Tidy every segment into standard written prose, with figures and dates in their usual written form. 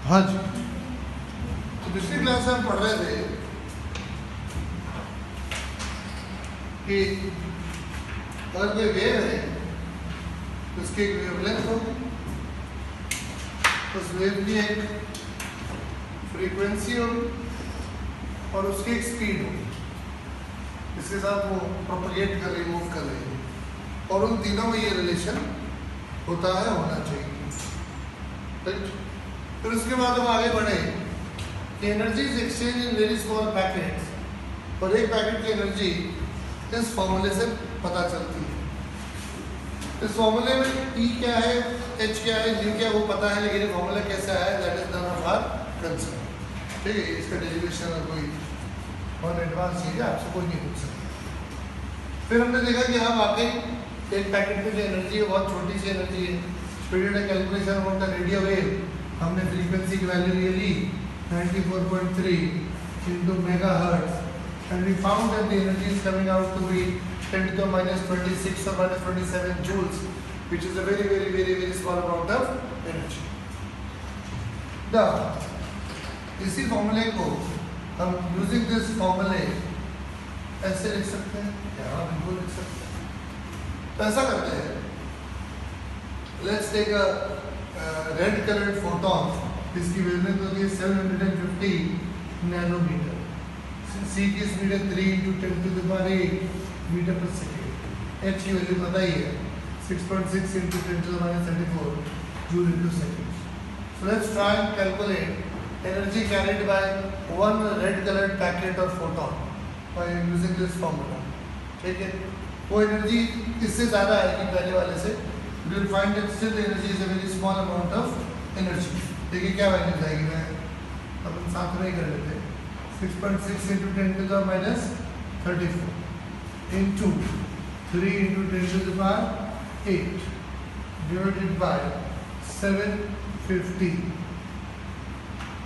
हाँ जी, तो पिछली क्लास में हम पढ़ रहे थे कि अगर कोई वेव है तो उसकी एक वेवलेंथ हो, उस वेव की एक फ्रीक्वेंसी हो और उसकी एक स्पीड हो, इसके साथ वो प्रोपगेट कर रही, मूव कर रही है, और उन तीनों में ये रिलेशन होता है, होना चाहिए। राइट? फिर उसके बाद हम आगे बढ़े कि energy is exchange in very small packets, और एक पैकेट की एनर्जी इस फॉर्मूले से पता चलती है। इस फॉर्मूले में E क्या है, H क्या है, G क्या है वो पता है, लेकिन ये फॉर्मूला कैसे आया, that is none of our concern. ठीक है, इसका डेरिवेशन और कोई और एडवांस चीज़ है, आपसे कोई नहीं पूछ सकता। फिर हमने देखा कि हाँ वाकई एक पैकेट में जो एनर्जी है बहुत छोटी सी एनर्जी है। फिर calculation of the radio wave, हमने फ्रीक्वेंसी की वैल्यू ये ली 94.3 into megahertz, and we found that the energy is coming out to be 10 to the minus 26 or minus 27 joules, which is a very small amount of energy. Now, इसी फॉर्मूले को हम using this फॉर्मूले ऐसे लिख सकते हैं, हाँ बिल्कुल लिख सकते हैं। तो ऐसा करते हैं, let's take a red coloured photon, इसकी वेवलेंथ होती है 750 नैनोमीटर, सी की स्पीड है 3 into 10 to the power 8 metre per second, H की वैल्यू पता ही है 6.6 into 10 to the minus 34 joule into second. So let's try and calculate energy carried by one red colored packet or photon by using this formula. ठीक है, वो energy इससे ज़्यादा आएगी पहले वाले से, you will find that still the energy is a very small amount of energy। देखिए क्या वैल्यू जाएगी, मैं अपन साथ में ही कर लेते हैं। 6.6 into 10 to the minus 34 into 3 into 10 to the power 8 divided by 750।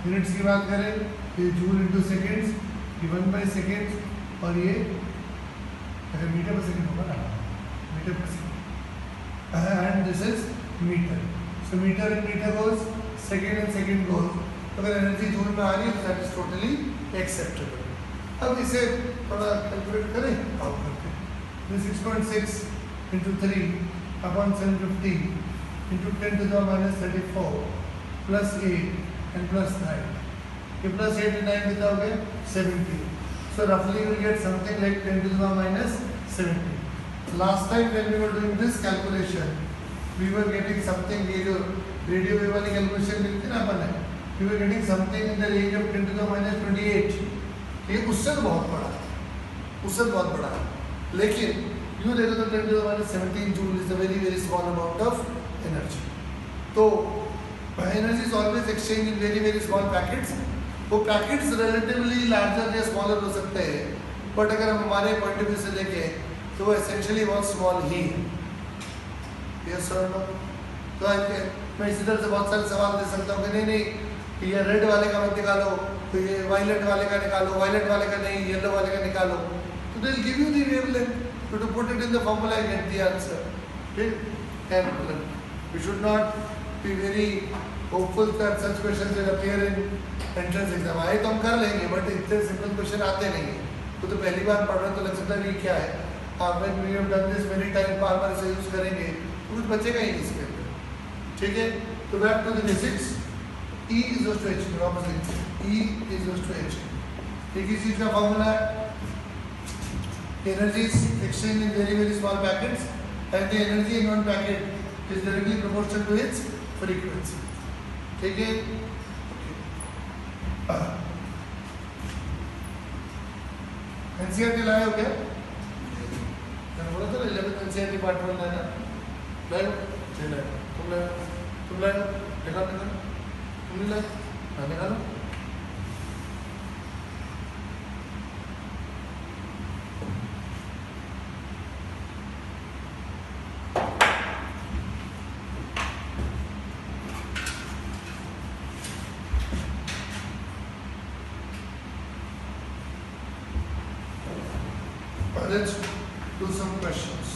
Units की बात करें ये जूल इंटू सेकेंड्स, ये 1/सेकेंड, और ये अगर मीटर पर सेकेंड होगा ना, metre per second, and this is metre. So metre in metre goes, second in second goes. तो अगर एनर्जी जूल में आ रही है तो दैट इज टोटली एक्सेप्टेबल। अब इसे थोड़ा कैलकुलेट करें, आउट करके 6.6 into 3 upon 750 into 10 to the minus 34 plus 8 and plus 9, ये plus 8 and 9 कितना हो गया 70। So roughly you will get something like 10 to the power minus 70. Last time when we were doing this calculation, we were getting something, ये जो radio wave वाली calculation मिलती है ना अपन है, we were getting something in the range of 10 to the minus 28। ये उससे तो बहुत बड़ा है, उससे बहुत बड़ा है, लेकिन यूँ देखो तो 10 to the minus 17 joule is a very small amount of energy। तो energy is always exchanged in very small packets। वो पैकेट्स रिलेटिवली लार्जर या स्मॉलर हो सकते हैं, बट अगर हम हमारे पॉइंट ऑफ व्यू से देखें तो वो एसेंशियली बहुत स्मॉल ही है। Yes sir no? तो मैं इसी तरह से बहुत सारे सवाल दे सकता हूँ कि नहीं ये रेड वाले का मत निकालो, तो ये वायलेट वाले का निकालो, वायलेट वाले का नहीं, येलो वाले का निकालो, तो they will give you the wavelength, to put it in the formula and get the answer। ठीक, and we should not be very hopeful that such questions will appear in entrance exam। आए तो हम कर लेंगे, but इतने simple question आते नहीं हैं, तो पहली बार पढ़ रहे हैं तो लग सकता है ये क्या है। when we have done this many times, बार बार इसे यूज करेंगे तो कुछ बचेगा ही नहीं इसके अंदर। ठीक है, तो back to the basics. E is equal to H, E is equal to H। एक ही चीज का फॉर्मूला है, energy is exchanged in very small packets, and the energy in one packet is directly proportional to its frequency। ठीक है, NCERT लाए हो क्या? मैंने बोला था 11th एनसीईआरटी पार्ट 1 लाना, लाए हो? तुम लाए, निकालो, तुम नहीं लाए, हाँ निकालो। Let's do some questions।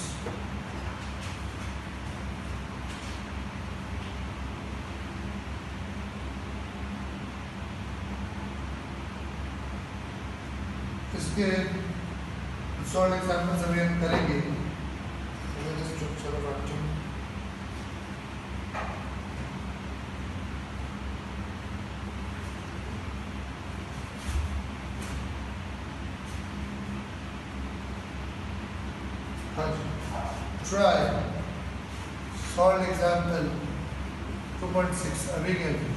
इसके सॉल्ट एग्जाम्पल्स अभी हम करेंगे। Structure of atom, try solve example 2.6 अभी के लिए।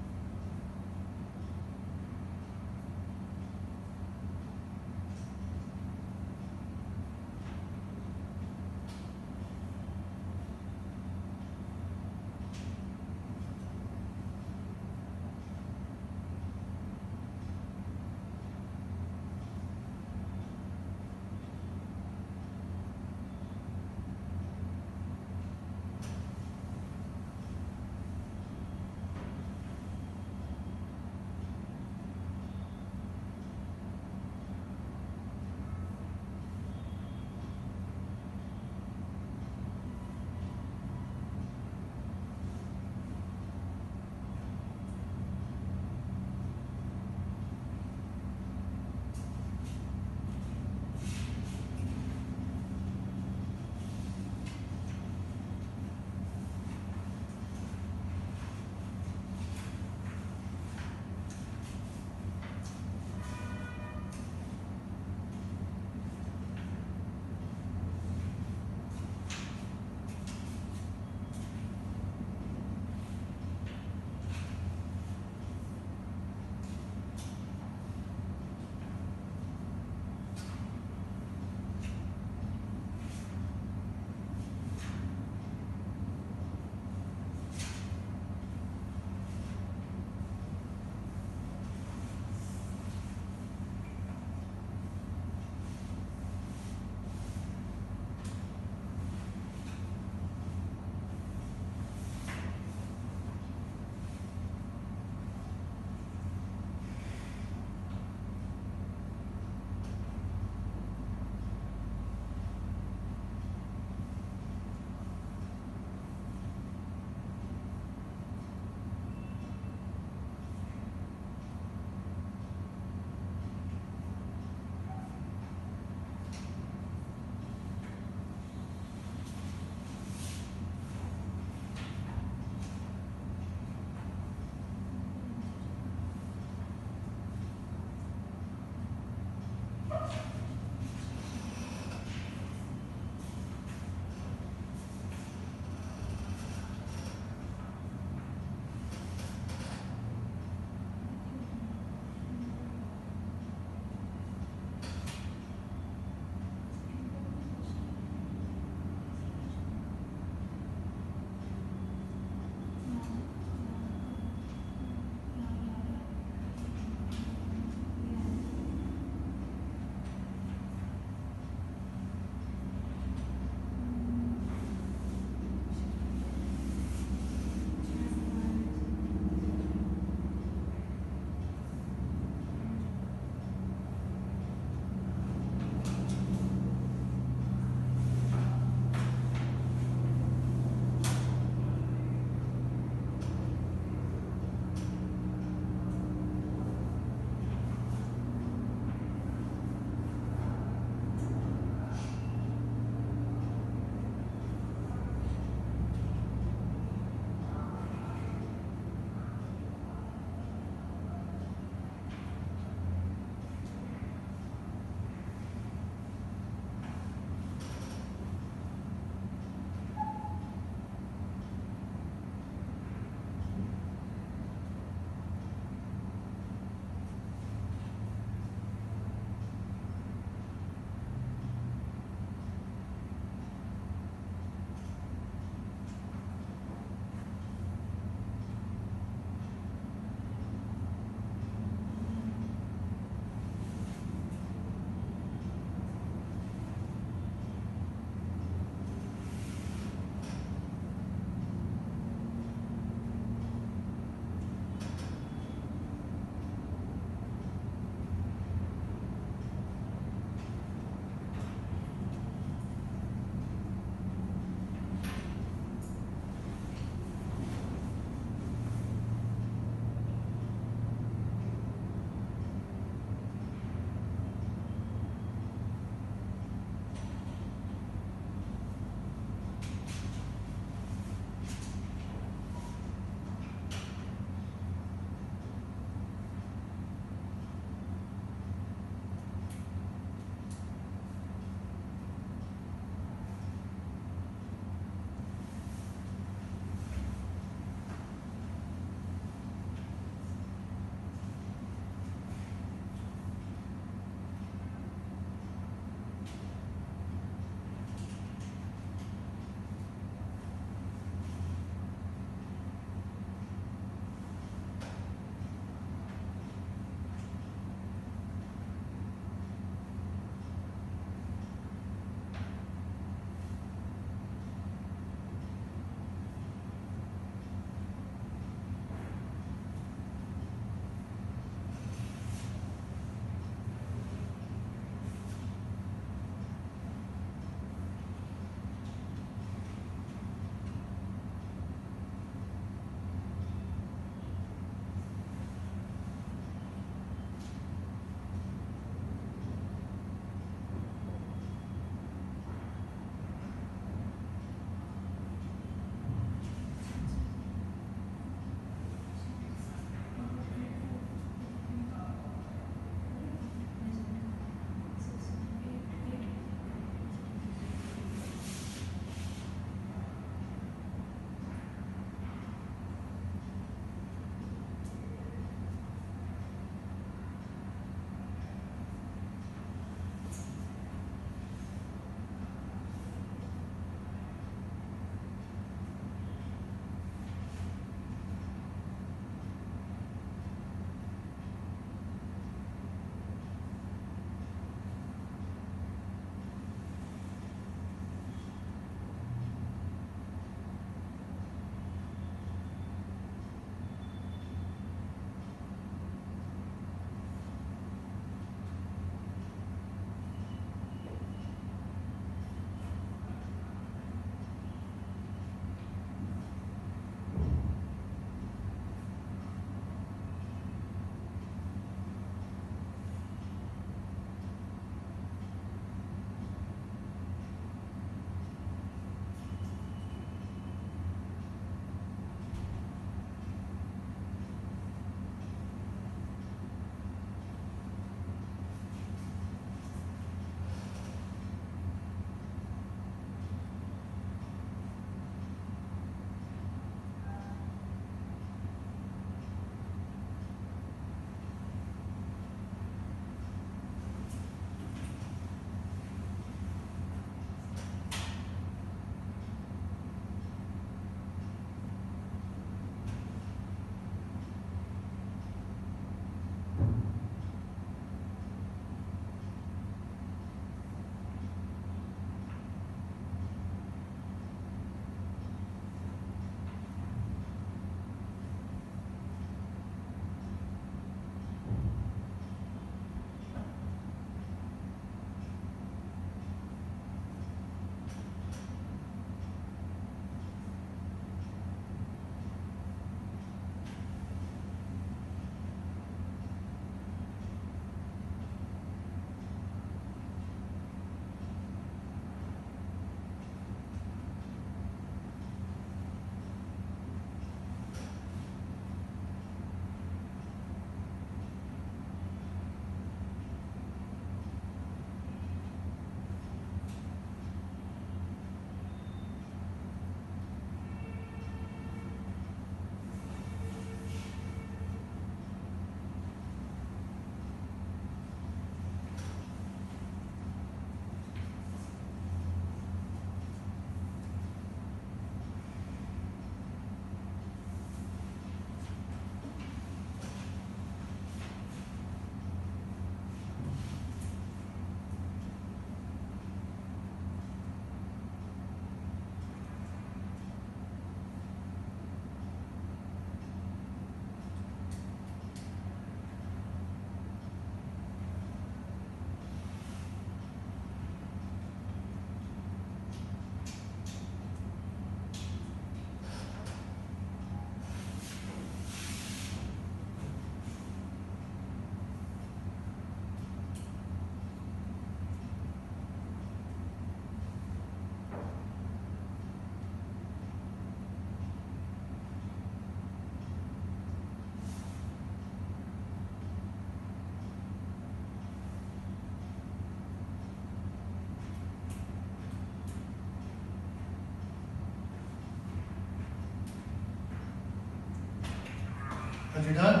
Have you done?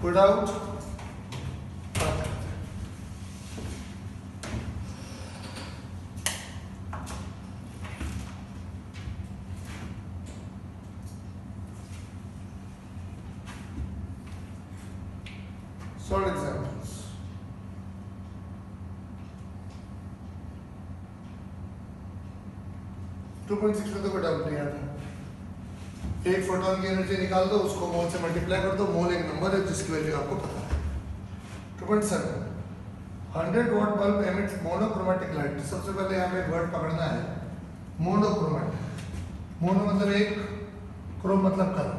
Put out. Solve examples. To 2.6 में तो कोई डाउट नहीं आता। एक फोटोन की एनर्जी निकाल दो, उसको मोल से मल्टीप्लाई कर दो, मोल एक नंबर है जिसकी वैल्यू आपको पता है। 2.7 100 watt bulb emits monochromatic light. सबसे पहले यहाँ पे वर्ड पकड़ना है मोनोक्रोमैटिक। मोनो मतलब एक, क्रोम मतलब कलर।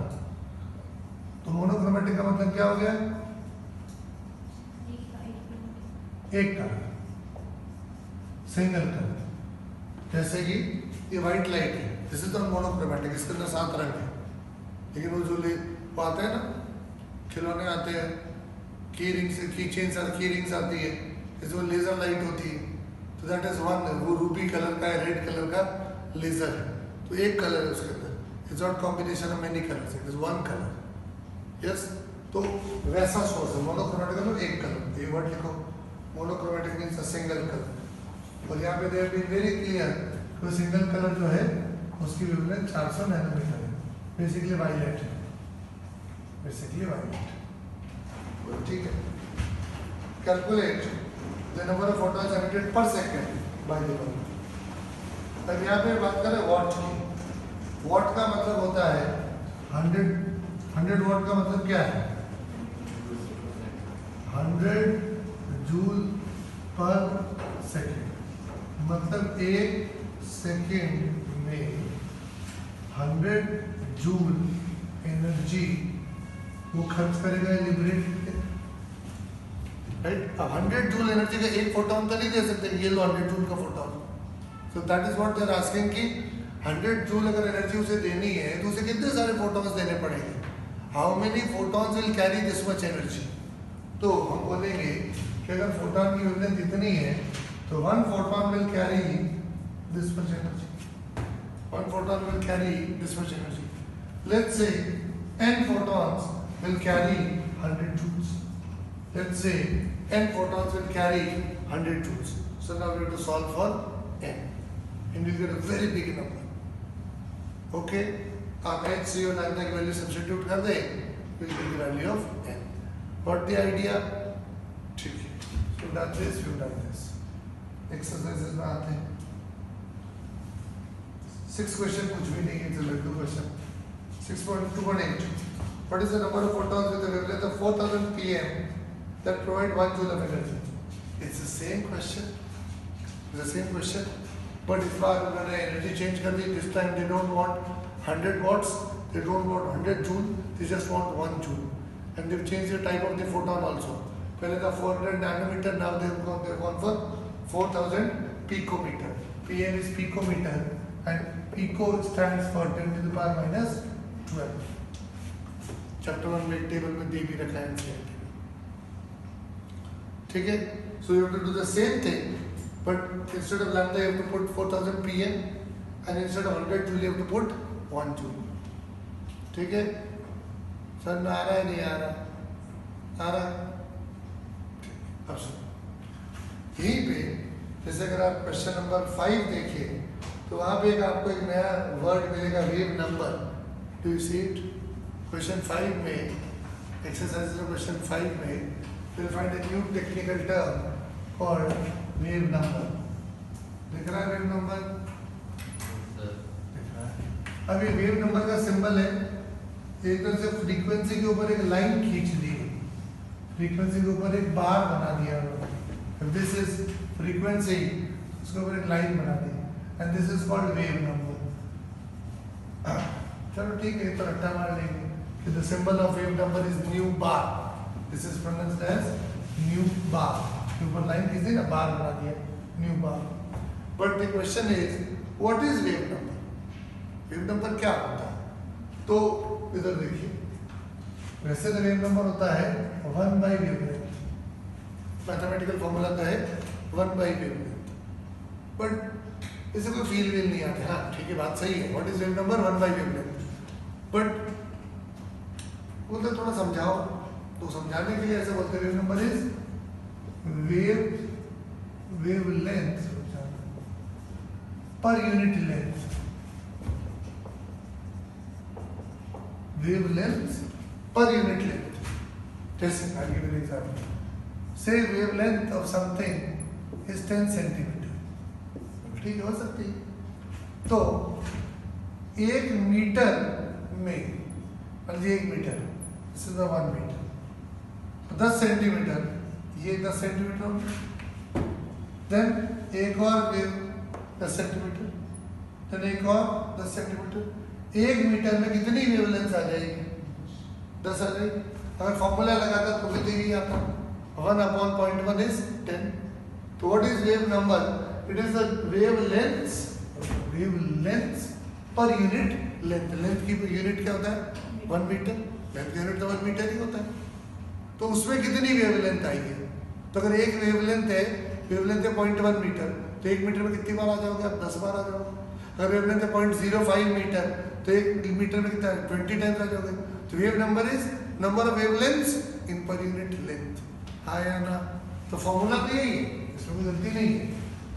तो मोनोक्रोमैटिक का मतलब क्या हो गया? एक कलर, सिंगल कलर। जैसे कि ये व्हाइट लाइट है, दिस इज नॉट मोनोक्रोमैटिक, इसके अंदर 7 रंग है। लेकिन वो जो वो आते हैं ना, खिलौने आते हैं, की रिंग्स, की चेन्स, की रिंग्स आती है, इसमें लेजर लाइट होती है, तो दैट इज वन। वो रूबी कलर का है, रेड कलर का लेजर है, तो एक कलर है उसके अंदर। It's not combination of many colours, it is one colour. Yes, तो वैसा सोर्स है मोनोक्रोमैटिक मतलब एक कलर। ये वर्ड लिखो, monochromatic means a single colour. और यहाँ पे they have been very clear, तो सिंगल कलर जो है उसकी वेवलेंथ 400 नैनोमीटर है। बेसिकली वायलेट है, बेसिकली वायलेट। ठीक है, calculate the number of photons emitted per second by the bulb. अब यहाँ पे बात करें वॉट की। वॉट का मतलब होता है 100 वॉट का मतलब क्या है? 100 जूल पर सेकेंड। मतलब एक सेकेंड में 100 जूल एनर्जी वो खर्च करेगा, लिबरेट। राइट, अब 100 जूल एनर्जी का एक फोटोन तो नहीं दे सकते, ये लो 100 जूल का photon. So that is what they are asking कि 100 जूल अगर एनर्जी उसे देनी है तो उसे कितने सारे फोटॉन्स देने पड़ेंगे? How many photons will carry this much energy? तो हम बोलेंगे कि अगर फोटॉन की वेवलेंथ इतनी है तो 1 photon will carry this much energy. 1 photon will carry this much energy. Let's say n photons will carry 100 joules. Let's say n photons will carry 100 joules. So now we have to solve for n, and we'll get a very big number. Okay, आप h, c और lambda की value substitute कर दें, we'll get the value of n. Got the idea? ठीक है, we've done this, we've done this. Exercises में आते हैं। 6 question कुछ भी नहीं है, it's a Laddu question. 6.2.8. What is the number of photons with a wavelength of 4000 pm that provide 1 joule of energy? It's the same question. It's the same question. But इस बार उन्होंने energy change कर दी. This time they don't want 100 watts. They don't want 100 joule. They just want 1 joule. And they've changed the type of the photon also. पहले था 400 nanometer. Now they've gone for 4000 picometer. Pm is picometer. And pico stands for 10 to the power minus 12. Chapter 1 में table में दे भी रखा है NCERT। ठीक है, so you have to do the same thing, but instead of lambda you have to put 4000 pm, and instead of 100 joule you have to put 1 joule. ठीक है, sir में आ रहा है नहीं आ रहा? आ रहा। अब सुनो, यहीं पे जैसे अगर आप क्वेश्चन नंबर 5 देखिए तो वहाँ पे आपको एक नया वर्ड मिलेगा, wave number. Do you see it? Question 5 में, एक्सरसाइज क्वेश्चन 5 में you'll find a new technical term called wave number. दिख रहा है wave number? दिख रहा है। अब ये wave number का सिंबल है, एक तरह से फ्रीक्वेंसी के ऊपर एक लाइन खींच दी, फ्रीक्वेंसी के ऊपर एक बार बना दिया। दिस इज फ्रीक्वेंसी, उसके ऊपर एक लाइन बना दी, and this is called wave number. चलो ठीक है, तो रट्टा मार लेंगे कि the symbol of wave number is nu bar. This is pronounced as nu bar. ऊपर लाइन किसी ने बार बना दिया, nu bar. But the question is, what is wave number? Wave number क्या होता है? तो इधर देखिए, वैसे तो wave number होता है 1 by wavelength. मैथमेटिकल फॉर्मूला का है 1 by wavelength. But इसे कोई फील नहीं आते। हाँ ठीक है, बात सही है, what is wave number? 1 by wavelength. But बोलते थोड़ा समझाओ, तो समझाने के लिए ऐसे बोलते wave number is wavelength per unit length, wavelength per unit length. Just I'll give you an example. Say wavelength of something is 10 centimeter. ठीक हो सकती है। तो 1 मीटर में, मान लीजिए 1 metre, this is the 1 metre, 10 centimetre, ये 10 सेंटीमीटर होगा। देन एक और वेव 10 सेंटीमीटर, देन एक और 10 सेंटीमीटर। 1 मीटर में कितनी वेवलेंथ आ जाएगी? 10 आ जाएगी। अगर फॉर्मूला लगाता तो भी यही आता, 1/0.1 is 10। तो what is wave number? It is the wavelength per unit length. Length की यूनिट क्या होता है? 1 मीटर। लेंथ की यूनिट तो 1 मीटर ही होता है। तो उसमें कितनी वेवलेंथ आई है? तो अगर एक वेवलेंथ है 0.1 मीटर, तो 1 मीटर में कितनी बार आ जाओगे आप? 10 बार आ जाओगे। अगर वेवलेंथ है 0.05 मीटर, तो 1 मीटर में कितना? 20 टाइम्स आ जाओगे। तो wave number is number of wavelengths in per unit length. हाँ या ना? तो फॉर्मूला तो यही है, इसमें कोई गलती नहीं है।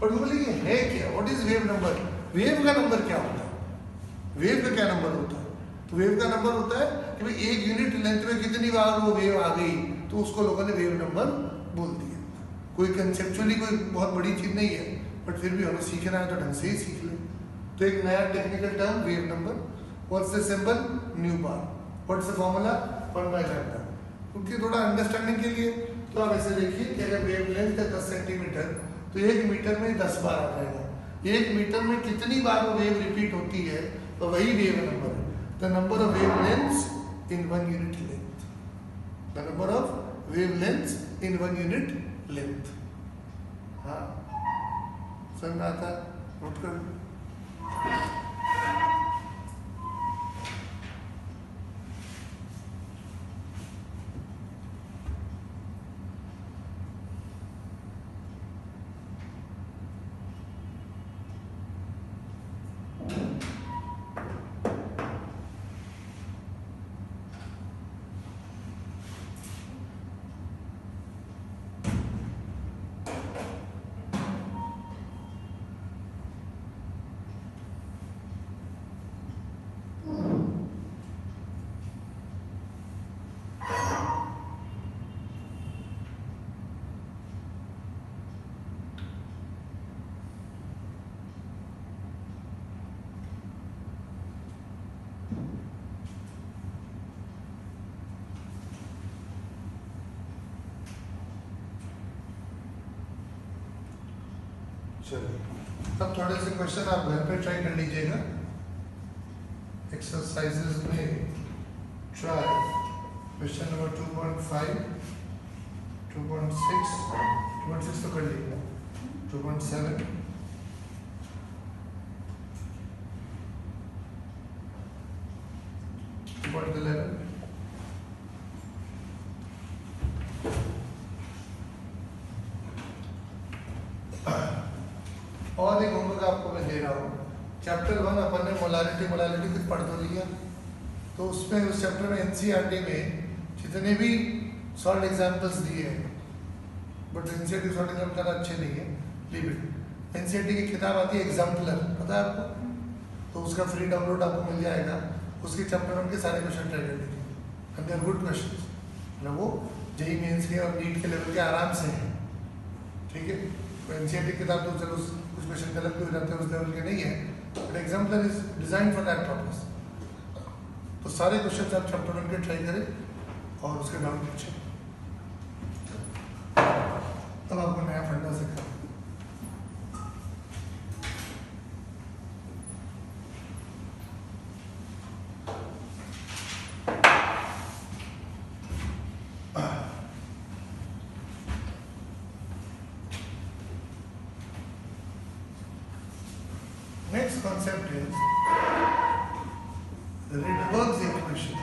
पर वो बोले है क्या? What is wave number? Wave का नंबर क्या होता है? वेव का क्या नंबर होता है? तो वेव का नंबर होता है कि भाई 1 यूनिट लेंथ में कितनी बार वो वेव आ गई, तो उसको लोगों ने वेव नंबर बोल दिया। कोई कंसेप्चुअली कोई बहुत बड़ी चीज नहीं है, बट फिर भी हमें सीखना है तो ढंग से ही सीख लें। तो एक नया technical term wave number. What's the symbol? Nu bar. What's the formula? 1/λ। क्योंकि थोड़ा अंडरस्टैंडिंग के लिए तो आप ऐसे देखिए कि अगर वेव लेंथ है 10 सेंटीमीटर, तो 1 मीटर में 10 बार आ जाएगा। 1 मीटर में कितनी बार वो वेव रिपीट होती है, तो वही वेव नंबर है। The number of wave lengths in 1 unit length. The number of wave lengths in 1 unit length. हाँ, समझ में आता? नोट कर। चलिए, अब थोड़े से क्वेश्चन आप घर पे ट्राई कर लीजिएगा। एक्सरसाइजेस में ट्राई क्वेश्चन नंबर 2.5, 2.6 तो कर लीजिएगा, 2.7, 2.11, और एक होमवर्क आपको मैं दे रहा हूँ। चैप्टर 1 अपन ने मोलारिटी कुछ पढ़ तो लिया, तो उसमें उस चैप्टर में एनसीईआरटी में जितने भी सॉल्ट एग्जाम्पल्स दिए हैं, बट एनसीईआरटी सॉल्ट एग्जाम्पल अच्छे नहीं है, लीव इट। एनसीईआरटी की किताब आती है एग्जाम्पलर, पता है आपको? तो उसका फ्री डाउनलोड आपको मिल जाएगा। उसके चैप्टर 1 के सारे क्वेश्चन ट्राई कर लीजिए, and they are good question. मतलब वो जेईई मेंस के और नीट के लेवल के आराम से हैं, ठीक है? एनसीईआरटी किताब तो चलो कुछ क्वेश्चन गलत भी हो जाते हैं, उस लेवल के नहीं है, but exemplar is design for that purpose. तो सारे क्वेश्चन आप चैप्टर 1 के ट्राई करें और उसके डाउन पूछें, तब आपको नया फंडा सीखा। Next concept is the Rydberg's equation.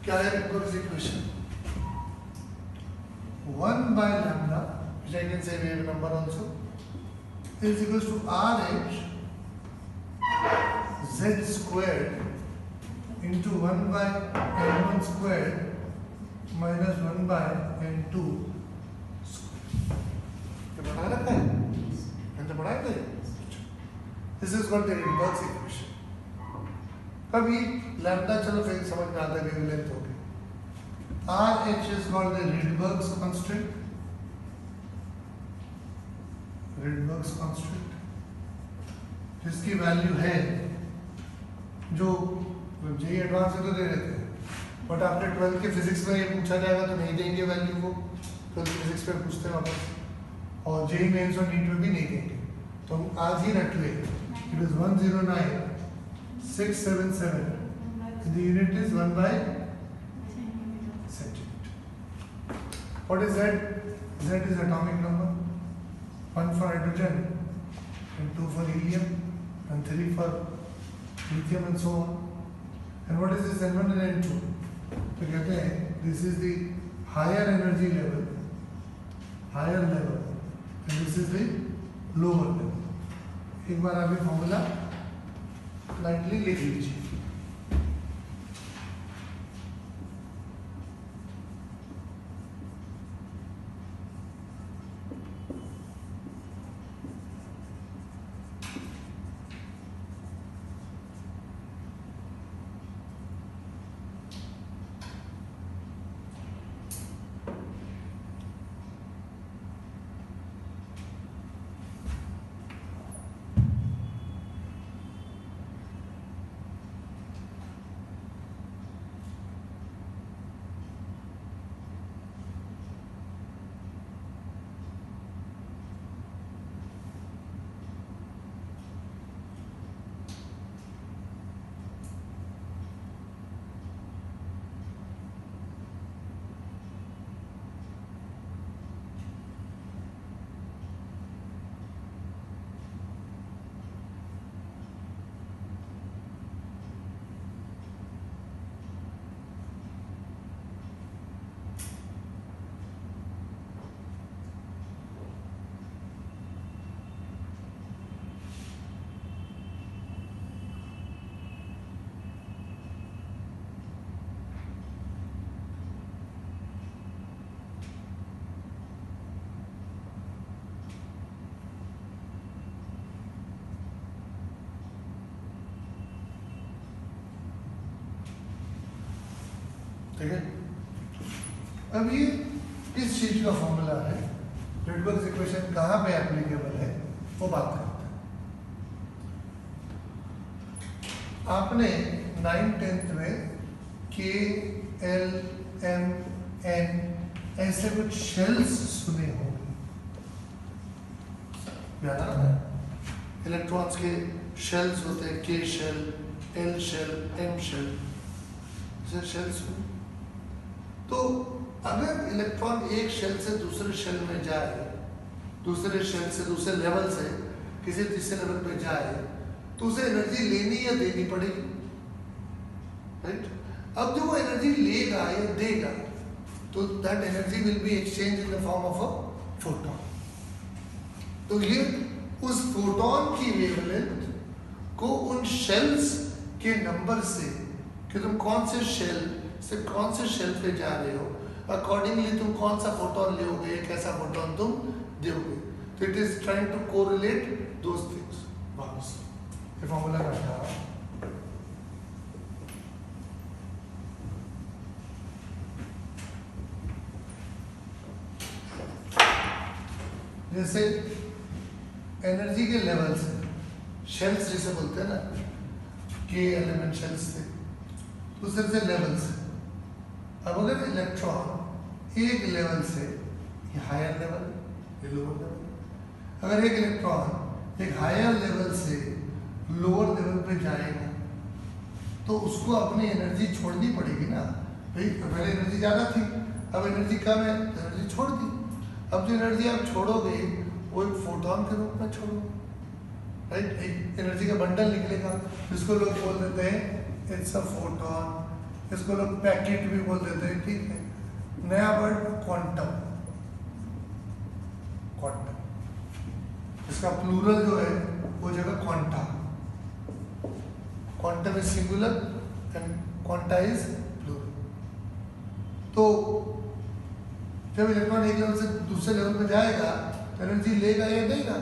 क्या है Rydberg's equation? 1/λ, which I can say wave number also, is equals to RH z squared into 1 by n1 squared minus 1 by n2 squared. ये बना रखा है, मैंने बढ़ाया था। This is called the Rydberg's equation. अब ये लैम्डा चलो फिर समझ में आता है, वेवलेंथ हो गई। RH is called the Rydberg's constant. Rydberg's constant, जिसकी वैल्यू है, जो जेई एडवांस में तो दे देते हैं, बट आपने 12th के फिजिक्स में ये पूछा जाएगा तो नहीं देंगे वैल्यू को, 12th फिजिक्स में पूछते हैं वापस, और जेई मेंस और नीट में भी नहीं देंगे। तो हम आज ही रख ले, it is 109677, the unit is 1 by centimeter. What is Z? Z is atomic number, 1 for hydrogen and 2 for helium and 3 for lithium and so on. And what is this N1 and N2? तो कहते हैं this is the higher energy level, higher level, and this is the lower level. एक बार आप ये formula lightly लिख लीजिए। ठीक है। अब ये किस चीज का फॉर्मूला है, रिडबर्ग्स इक्वेशन कहाँ पे एप्लीकेबल है, वो बात करते हैं। आपने 9th-10th में के एल एम एन ऐसे कुछ शेल्स सुने होंगे, याद आ रहा है? इलेक्ट्रॉन्स के शेल्स होते हैं, K shell, L shell, M shell, shells. तो अगर इलेक्ट्रॉन एक शेल से दूसरे शेल में जाए, दूसरे शेल से दूसरे लेवल से किसी तीसरे लेवल पे जाए, तो उसे एनर्जी लेनी या देनी पड़ेगी, राइट? अब जो वो एनर्जी लेगा या देगा, तो that energy will be exchange in the form of a photon. तो ये उस फोटोन की वेवलेंथ को उन शेल्स के नंबर से, कि तुम कौन से शेल से कौन से शेल पे जा रहे हो, अकॉर्डिंगली तुम कौन सा फोटोन लोगे, कैसा फोटोन तुम दोगे। तो it is trying to correlate those things. वापस ये फॉर्मूला रखा, जैसे एनर्जी के लेवल्स, शेल्स जिसे बोलते हैं ना, के एलिमेंट शेल्स थे, दूसरे से लेवल्स। अब अगर इलेक्ट्रॉन एक लेवल से, ये हायर लेवल, ये लोअर लेवल, अगर एक इलेक्ट्रॉन एक हायर लेवल से लोअर लेवल पे जाएगा, तो उसको अपनी एनर्जी छोड़नी पड़ेगी ना भाई। पहले एनर्जी ज़्यादा थी, अब एनर्जी कम है, तो एनर्जी छोड़ दी। अब जो एनर्जी आप छोड़ोगे वो एक फोटोन के रूप में छोड़ोगे, राइट? एक एनर्जी का बंडल निकलेगा, जिसको लोग बोल देते हैं इट्स अ फोटोन, इसको लोग पैकेट भी बोल देते हैं, ठीक है? नया वर्ड क्वांटम, क्वांटम, इसका प्लूरल जो है वो जगह quanta, quantum is singular and quanta is plural. तो जब इलेक्ट्रॉन एक लेवल से दूसरे लेवल पे जाएगा तो एनर्जी लेगा या देगा।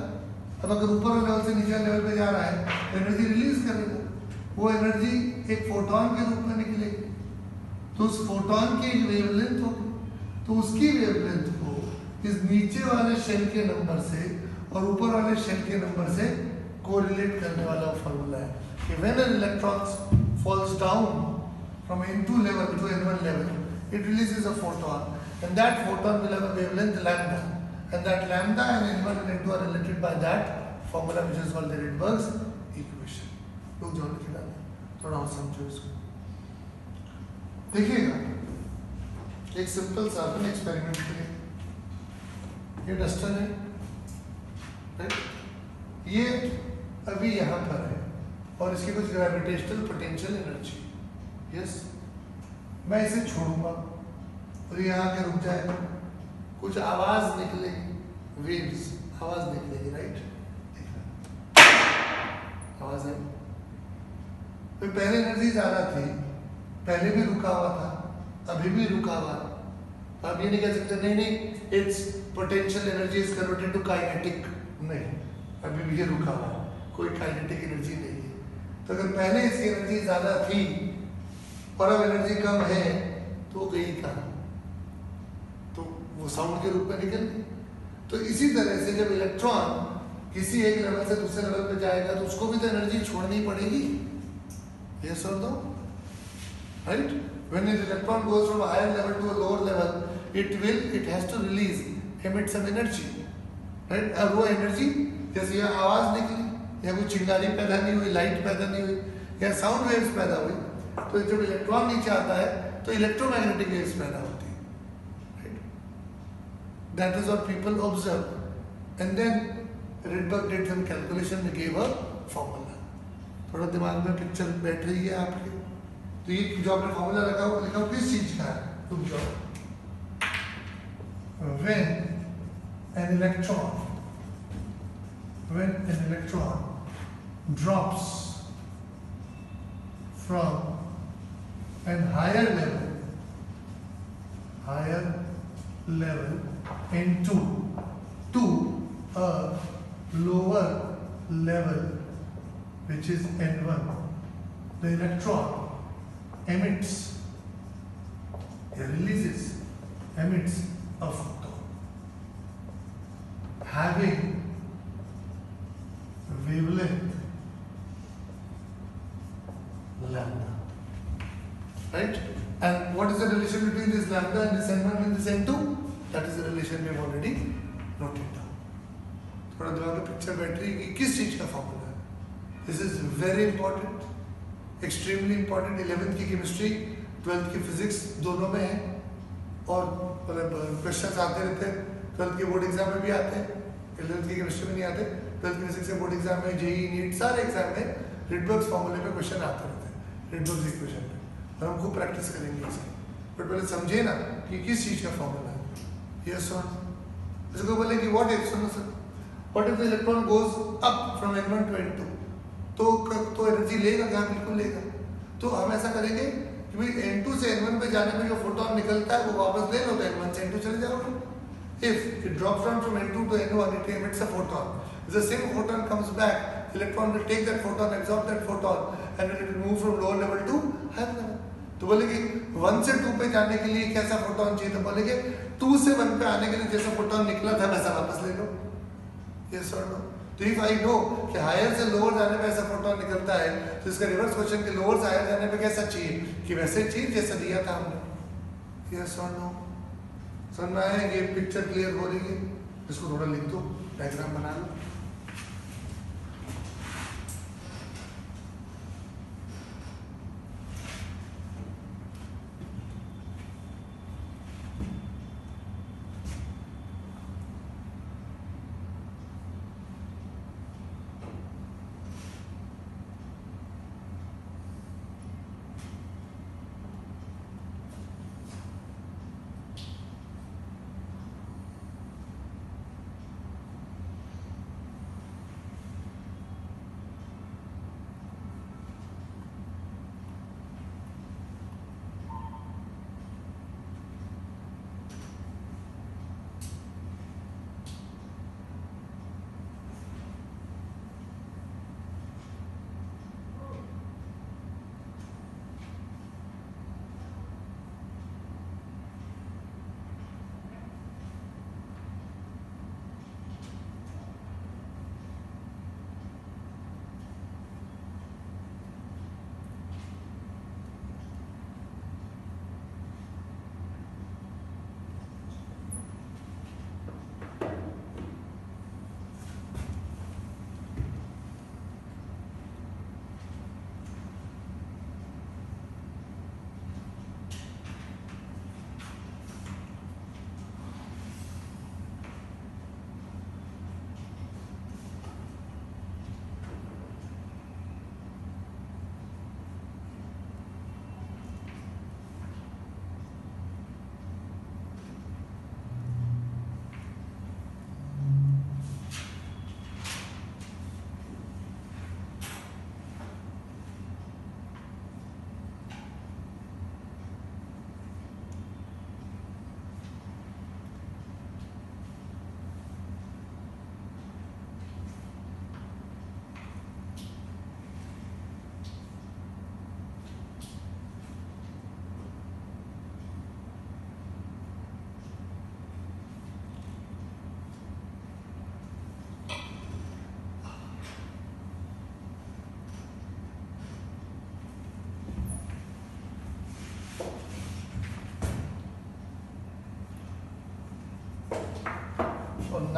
अब अगर ऊपर वाले लेवल से नीचे लेवल पे जा रहा है तो एनर्जी रिलीज करेगा। वो एनर्जी एक फोटोन के रूप में निकलेगी। तो उस फोटोन की एक वेवलेंथ होगी, तो उसकी वेवलेंथ को इस नीचे वाले शेल के नंबर से और ऊपर वाले शेल के नंबर से कोरिलेट करने वाला फॉर्मूला है कि when an electron falls down from N2 level to N1 level, it releases a photon, and that photon will have a wavelength lambda, and that lambda and N1 and N2 are related by that formula which is called the Rydberg's equation. लोग जो लिखे डालें, थोड़ा और समझो इसको। देखिएगा, एक सिंपल सा अपन एक्सपेरिमेंट करें। ये डस्टर है, राइट? ये अभी यहाँ पर है और इसकी कुछ ग्रेविटेशनल पोटेंशियल एनर्जी। यस, मैं इसे छोड़ूंगा और यहाँ के रुक जाएगा, कुछ आवाज निकलेगी, वेव्स आवाज निकलेगी, राइट? आवाज है। तो पहले एनर्जी ज्यादा थी, पहले भी रुका हुआ था, अभी भी रुका हुआ। आप ये नहीं कह सकते नहीं नहीं it's potential energy is converted to kinetic, नहीं, अभी भी ये रुका हुआ, कोई काइनेटिक एनर्जी नहीं है। तो अगर पहले इसकी एनर्जी ज्यादा थी और अब एनर्जी कम है तो गई कहाँ? तो वो साउंड के रूप में निकल गई। तो इसी तरह से जब इलेक्ट्रॉन किसी एक लेवल से दूसरे लेवल पे जाएगा तो उसको भी तो एनर्जी छोड़नी पड़ेगी। यस और no, right? When an electron goes from higher level to a lower level, it has to release, emit some energy, right? और वो एनर्जी जैसे यहाँ आवाज निकली या कोई चिंगारी पैदा नहीं हुई, लाइट पैदा नहीं हुई या साउंड वेव्स पैदा हुई, तो जब इलेक्ट्रॉन नीचे आता है तो इलेक्ट्रोमैग्नेटिक वेव्स पैदा होती है, right? That is what people observe and then Rydberg did some calculation and give a formula. थोड़ा दिमाग में पिक्चर बैठ रही है आपके? तो ये जो आपने फॉर्मूला रखा हुआ लिखा किस चीज का है? रुक जाओ। when an electron drops from an higher level into to a lower level which is N1, the electron emits a photon having wavelength lambda, right? And what is the relation between this lambda and this N1 and this N2? That is the relation we have already noted down. थोड़ा दिमाग में picture बैठ रही है कि किस चीज का फॉर्मूला है। This is very important, extremely important. 11th की केमिस्ट्री, 12th की फिजिक्स दोनों में है और मतलब क्वेश्चंस आते रहते हैं। 12th के बोर्ड एग्जाम में भी आते हैं, 11th की केमिस्ट्री में नहीं आते। 12th की फिजिक्स के बोर्ड एग्जाम में, जेईई, नीट, सारे एग्जाम में रिडबर्ग्स फॉर्मूले पे क्वेश्चन आते रहते हैं, रिडबर्ग्स इक्वेशन पे, और हम खूब प्रैक्टिस करेंगे इसकी। बट पहले समझे ना कि किस चीज का फॉर्मूला है। यस सर, इसको बोले कि व्हाट इफ, सुनो sir, what if the electron goes up from N1 to N2, तो एनर्जी लेगा क्या? बिल्कुल लेगा। तो हम ऐसा करेंगे कि भाई N2 से N1 पे जाने में जो फोटोन निकलता है वो वापस ले लो, तो N1 से N2 चले जाओगे। If it drops down from N2 to N1, it emits a photon. If the same photon comes back, the electron will take that photon, absorb that photon, and it will move from lower level to higher level. तो बोले कि 1 से 2 पे जाने के लिए कैसा photon चाहिए? तो बोले कि 2 से 1 पे आने के लिए जैसा फोटोन निकला था वैसा वापस ले लो। Yes or no? तो if I know कि हायर से लोअर जाने पे ऐसा फोटोन निकलता है, तो इसका रिवर्स क्वेश्चन कि लोअर से हायर जाने पे कैसा चाहिए? कि वैसे चाहिए जैसा दिया था हमने। Yes or no? समझ में आया? ये पिक्चर क्लियर हो रही है? इसको थोड़ा लिख दो, डायग्राम बना लो।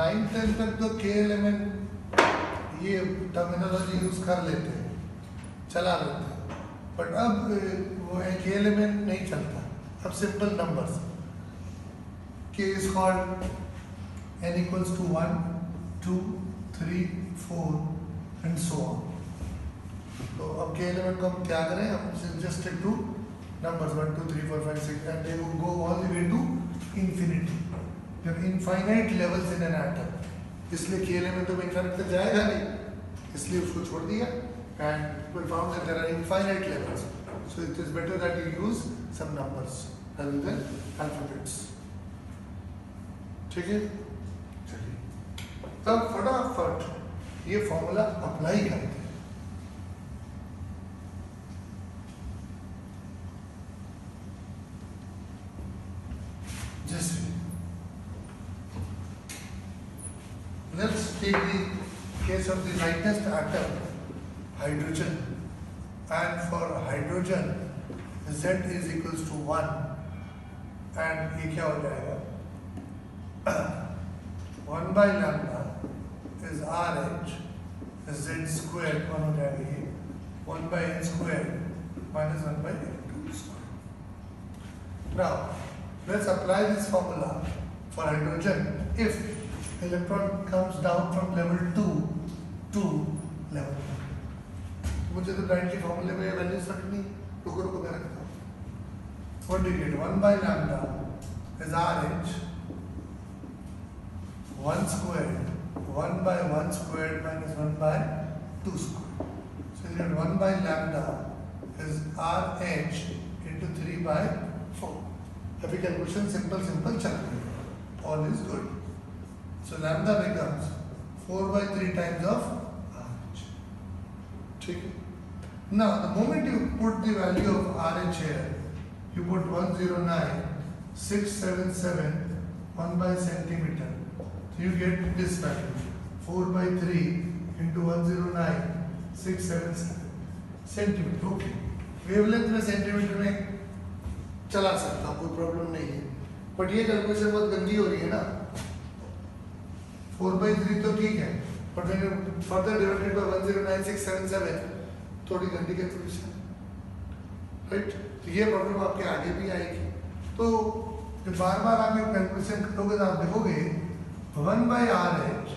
9th 10th तक तो के एलिमेंट ये टर्मिनोलॉजी यूज कर लेते हैं, चला लेते हैं, बट अब वो के एलिमेंट नहीं चलता, अब सिंपल नंबर्स के is called n equals to 1 2 3 4 and so on. तो अब के एलिमेंट को हम क्या करें, हम just stick to numbers 1 2 3 4 5 6 and they will go all the way to infinity. There are infinite levels in an atom, इसलिए के एलिमेंट तो इनफिनिट तक जाएगा नहीं, इसलिए उसको छोड़ दिया and we found that there are infinite levels, so it is better that you use some numbers rather than alphabets. ठीक है, चलिए तब फटाफट ये फॉर्मूला अप्लाई करते हैं। Let's take the case of the lightest atom, hydrogen, and for hydrogen Z is equals to 1 and ये क्या हो जाएगा 1 by lambda is RH Z square 1 हो जाएगा ये 1 by n square minus 1 by n2 square. Now let's apply this formula for hydrogen if electron comes down from level 2 to level 1. मुझे तो directly फॉर्मूले में वैल्यूज रखनी, रुको रुको मैं रखता हूँ। What do you get? 1 by lambda is RH 1 squared 1 by 1 squared minus 1 by 2 squared. So you get 1 by lambda is RH into 3 by 4. अभी कैलकुलेशन सिंपल चल रही है, all is good. So lambda becomes 4 by 3 times of RH. ठीक है। Now the moment you put the value of RH here, you put 109,677 1 by centimeter. So you get this value 4 by 3 into 109,677 centimeter. Okay. Wavelength में centimetre में चला सकता, कोई problem नहीं है, but ये कैलकुलेशन बहुत गंदी हो रही है ना। 4 by 3 तो ठीक है, but when you further divided by 109,677 थोड़ी गंदी कैलकुलेशन, राइट? तो ये प्रॉब्लम आपके आगे भी आएगी। तो जब बार आप ये कैलकुलेशन करोगे तो आप देखोगे 1 by RH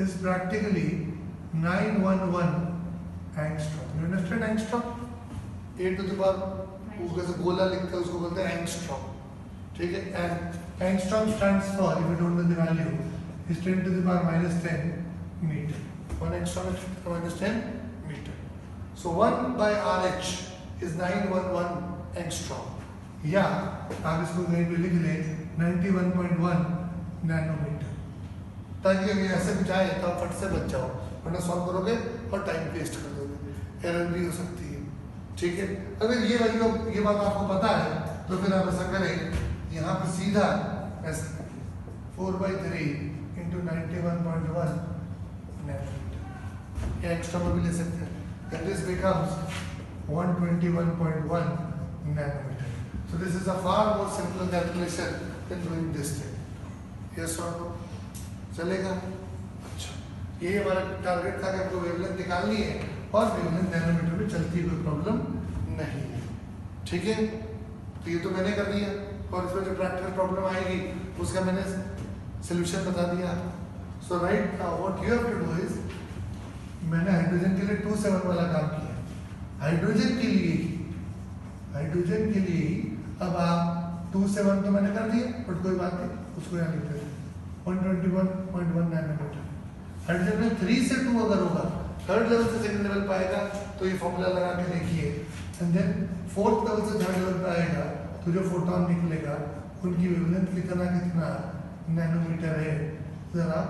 is practically 911 angstrom. You understand angstrom? 8 to the power उसका से गोला लिखते हैं उसको बोलते हैं angstrom, ठीक है? And angstrom stands for, if you don't know the value, is 10 to the power minus 10 meter. 1 angstrom is 10 to the minus 10 meter. So 1 by RH is 911 angstrom. या आप इसको कहीं पे लिख लें 91.1 नैनोमीटर, ताकि अगर ऐसे भी जाए तो आप फट से बच जाओ, वरना सॉल्व करोगे और टाइम वेस्ट कर दोगे, एरर भी हो सकती है। ठीक है, अगर ये वैल्यू ये बात आपको पता है तो फिर आप ऐसा करें, यहाँ पर सीधा ऐसा 4 by 3 into 91.1 नैनोमीटर, या एक्स्ट्रा में भी ले सकते हैं, and this becomes 121.1 nanometer. So this is a far more simpler calculation than doing this thing. Yes or no? चलेगा? अच्छा, ये हमारा टारगेट था कि हमको वेवलेंथ निकालनी है और वेवलेंथ नैनोमीटर में चलती हुई प्रॉब्लम नहीं है। ठीक है, तो ये तो मैंने कर दिया और इसमें जो प्रैक्टिकल प्रॉब्लम आएगी उसका मैंने सोल्यूशन बता दिया। So right now what you have to do is, मैंने हाइड्रोजन के लिए 2,7 वाला काम किया, हाइड्रोजन के लिए अब आप 2,7 तो मैंने कर दिया, बट कोई बात नहीं, उसको यहाँ लिखते हैं 121.1 नैनोमीटर। हाइड्रोजन में 3 से 2 अगर होगा, थर्ड लेवल से सेकंड लेवल पे आएगा तो ये फॉर्मूला लगा के देखिए, एंड देन फोर्थ लेवल से थर्ड लेवल पे आएगा तो जो फोटोन निकलेगा उनकी वेवलेंथ कितना नैनोमीटर है, जरा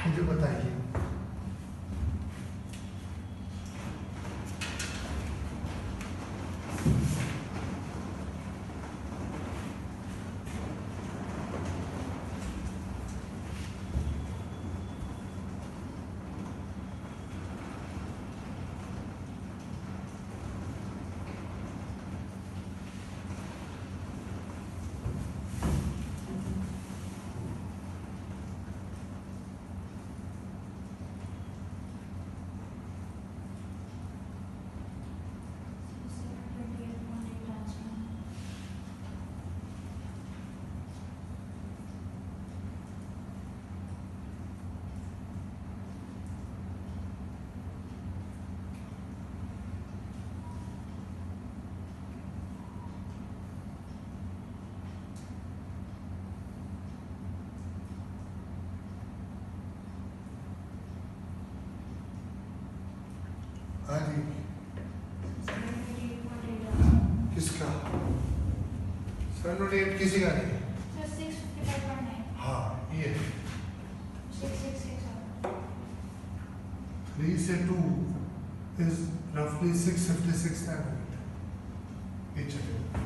मुझे बताइए। 728 किसी का नहीं है। सर 655.9 हाँ ये 666 3 से 2 is roughly 656 nanometer ये चलेगा।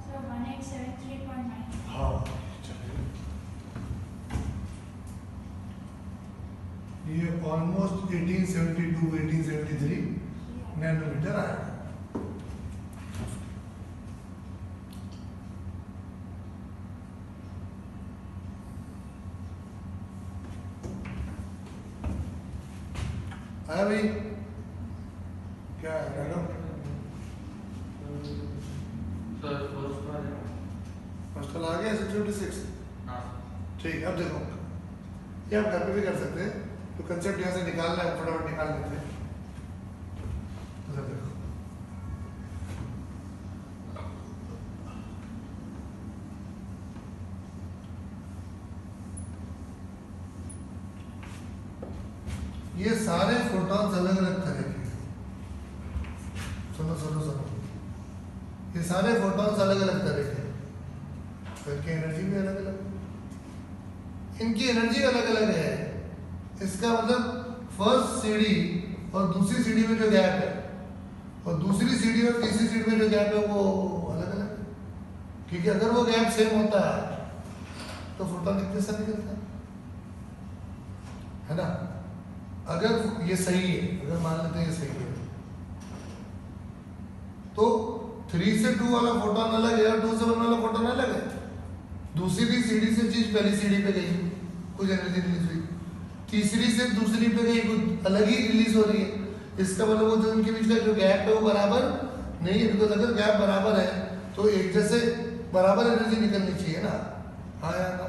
सर 1873.9 हाँ चलेगा। ये ऑलमोस्ट 1872 1873 नैनोमीटर आएगा। आया भाई क्या है मैडम? हॉस्टल आ गया 656। ठीक, अब देखो ये आप घर पे भी कर सकते हैं। तो कंसेप्ट यहाँ से निकालना है, फटाफट निकाल लेते हैं। तो देखो ये सारे फोटॉन्स अलग अलग तरह के हैं। सुनो सुनो सुनो, ये सारे फोटॉन्स अलग अलग तरह के हैं, तो इनकी एनर्जी भी अलग अलग, इनकी एनर्जी अलग अलग है। इसका मतलब फर्स्ट सीडी और दूसरी सीडी में जो गैप है और दूसरी सीडी और तीसरी सीडी में जो गैप है वो अलग अलग है। क्योंकि अगर वो गैप सेम होता है तो फोटॉन एक जैसा निकलता है ना। अगर ये सही है, अगर मान लेते हैं ये सही है, तो 3 से 2 वाला फोटोन अलग है और 2 से 1 वाला फोटोन अलग है। दूसरी सीडी से चीज पहली सीडी पे गई, कुछ एनर्जी रिलीज हुई, तीसरी से दूसरी पे गई, कुछ अलग ही रिलीज हो रही है। इसका मतलब वो जो उनके बीच का जो गैप है वो बराबर नहीं है। बिकॉज अगर गैप बराबर है तो एक जैसे बराबर एनर्जी निकलनी चाहिए ना। हाँ या ना?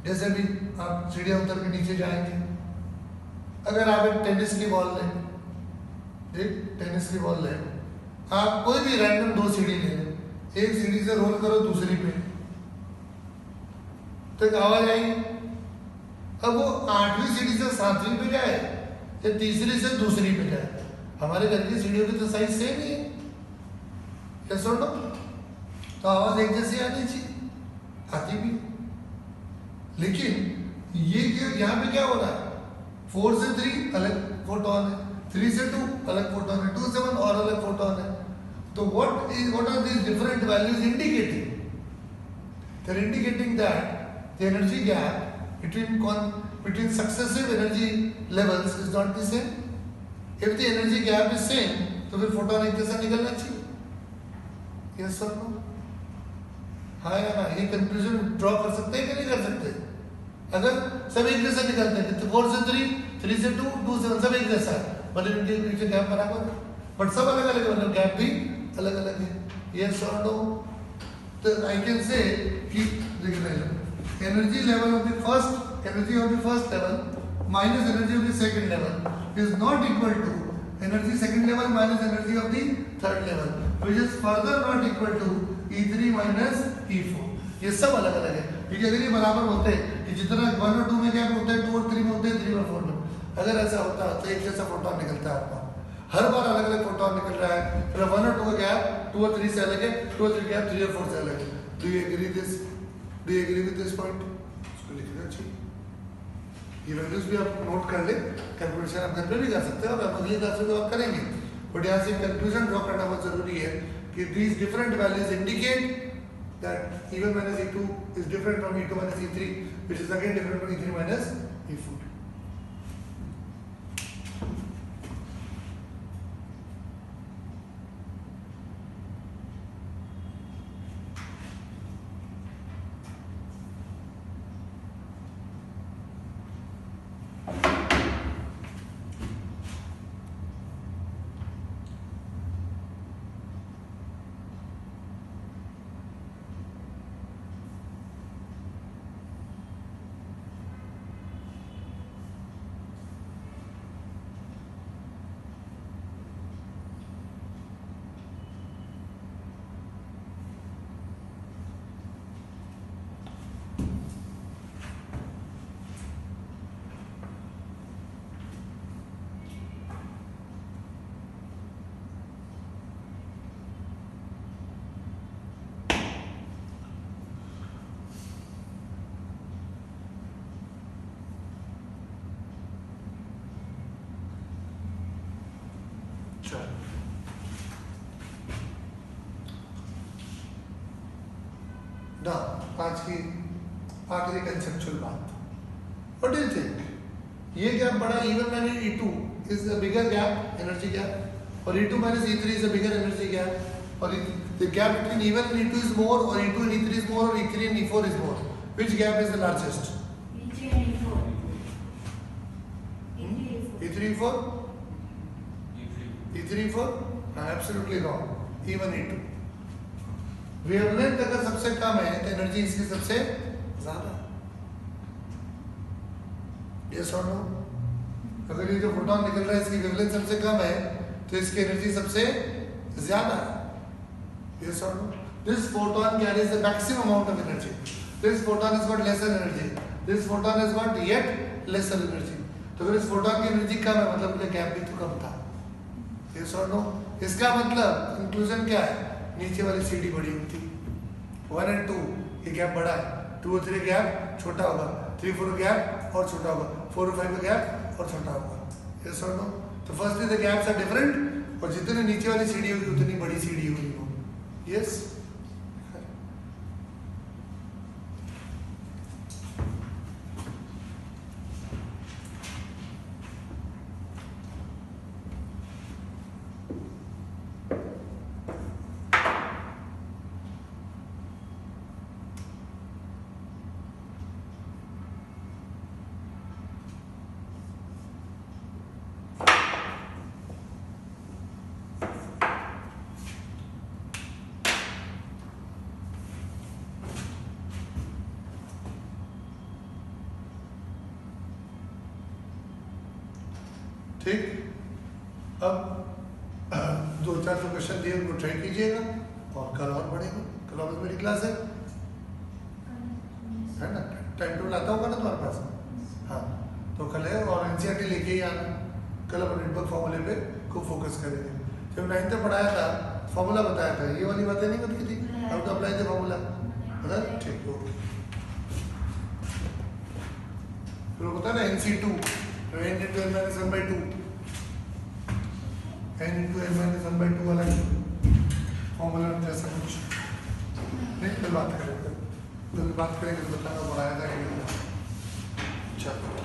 जैसे भी आप सीढ़ियां उतर के नीचे जाएंगे, अगर आप एक टेनिस की बॉल लें, एक टेनिस की बॉल लें, आप कोई भी रैंडम 2 सीढ़ी ले लें, एक सीढ़ी से रोल करो दूसरी पे, तो एक आवाज आएगी। अब वो 8वीं सीढ़ी से 7वीं पे जाए या तीसरी से दूसरी पे जाए, हमारे घर की सीढ़ियों की तो साइज सेम ही है, यस और नो? तो आवाज एक जैसी आनी चाहिए, आती भी। लेकिन ये यहाँ पे क्या हो रहा है, 4 से 3 अलग फोटोन है, 3 से 2 अलग फोटोन है, 2 से 1 और अलग फोटोन है। तो what are these different values indicating? They're indicating that the energy gap between successive energy levels is not the same. If the energy gap is same, तो फिर फोटोन एक जैसा निकलना चाहिए, yes or no? हाँ या ना? ये कंक्लूजन ड्रॉ कर सकते हैं कि नहीं कर सकते? अगर सब एक जैसा निकलते हैं तो 4 से 3, 3 से 2, 2 से 1 सब एक जैसा है, मतलब इनके पीछे गैप बराबर है, बट सब अलग अलग है, मतलब गैप भी अलग अलग है, yes or no? तो I can say कि देखिए energy level of the first level minus energy of the second level is not equal to energy second level minus energy of the third level. which is further not equal to E3 minus E4. ये सब अलग अलग है, क्योंकि अगर ये बराबर होते कि जितना 1 और 2 में गैप होता है 2 और 3 में होते हैं 3 और 4 में, अगर ऐसा होता तो एक जैसा फोटोन निकलता है आपका, हर बार अलग अलग फोटोन निकल रहा है, मतलब 1 और 2 का गैप 2 और 3 से अलग है, 2 और 3 गैप 3 और 4 से अलग है. Do you agree this? Do you agree with this point? इसको लिख देना चाहिए. ये वैल्यूज भी आप नोट कर ले, कैलकुलेशन आप घर पे भी कर सकते हैं और आप अगली क्लास में आप करेंगे, बट यहाँ से कंक्लूजन ड्रॉ करना बहुत जरूरी है कि these different values indicate that E1 minus E2 is different from E2 minus E3, which is again different from E3 minus E4. ना आज की आखिरी कंसेप्चुअल बात, व्हाट डू यू थिंक, ये गैप बड़ा E1 minus E2 is the bigger gap, energy gap, और E2 minus E3 is the bigger energy gap, और the gap between E1 and E2 is more, or E2 and E3 is more, or E3 and E4 is more. Which gap is the largest? E3 and E4. E3 E3 E4? E3 E4? Absolutely wrong. E1 E2. Wavelength अगर सबसे कम है तो energy इसकी सबसे ज्यादा. Yes और no? अगर ये जो फोटोन निकल रहा है इसकी वेवलेंथ सबसे कम है तो इसकी एनर्जी सबसे ज्यादा है. यस और no? This photon carries the maximum amount of energy. This photon has got lesser energy. This photon has got yet lesser energy. तो अगर इस फोटोन की एनर्जी कम है मतलब ये गैप भी तो कम था. यस और नो? इसका मतलब कंक्लूजन क्या है, नीचे वाली सीडी बड़ी होती, 1 और 2 ये गैप बड़ा है, 2 और 3 गैप छोटा होगा, 3 4 गैप और छोटा होगा, 4 और 5 का गैप और छोटा होगा. यस और नो? तो firstly the gaps are different, और जितनी नीचे वाली सीडी होगी उतनी बड़ी सीडी होगी वो. यस ठीक. अब 2-4 क्वेश्चन दिए उनको ट्राई कीजिएगा और कल और बढ़ेंगे. कल वापस मेरी क्लास है ना? टाइम टेबल आता होगा ना तुम्हारे पास? हाँ, तो कल है और एनसीईआरटी लेके ही आना. कल अपन नेटवर्क फॉर्मूले पे को फोकस करेंगे. जब 9th में पढ़ाया था फॉर्मूला बताया था, ये वाली बातें नहीं बताई थी, how to apply the formula. ठीक. ओके. फिर वो बताया ना NC2 n into n minus 1/2, n into n minus 1/2 वाला फॉर्मूला जैसा कुछ नहीं. कल बात करेंगे तो बताना पड़ाया था. चलो.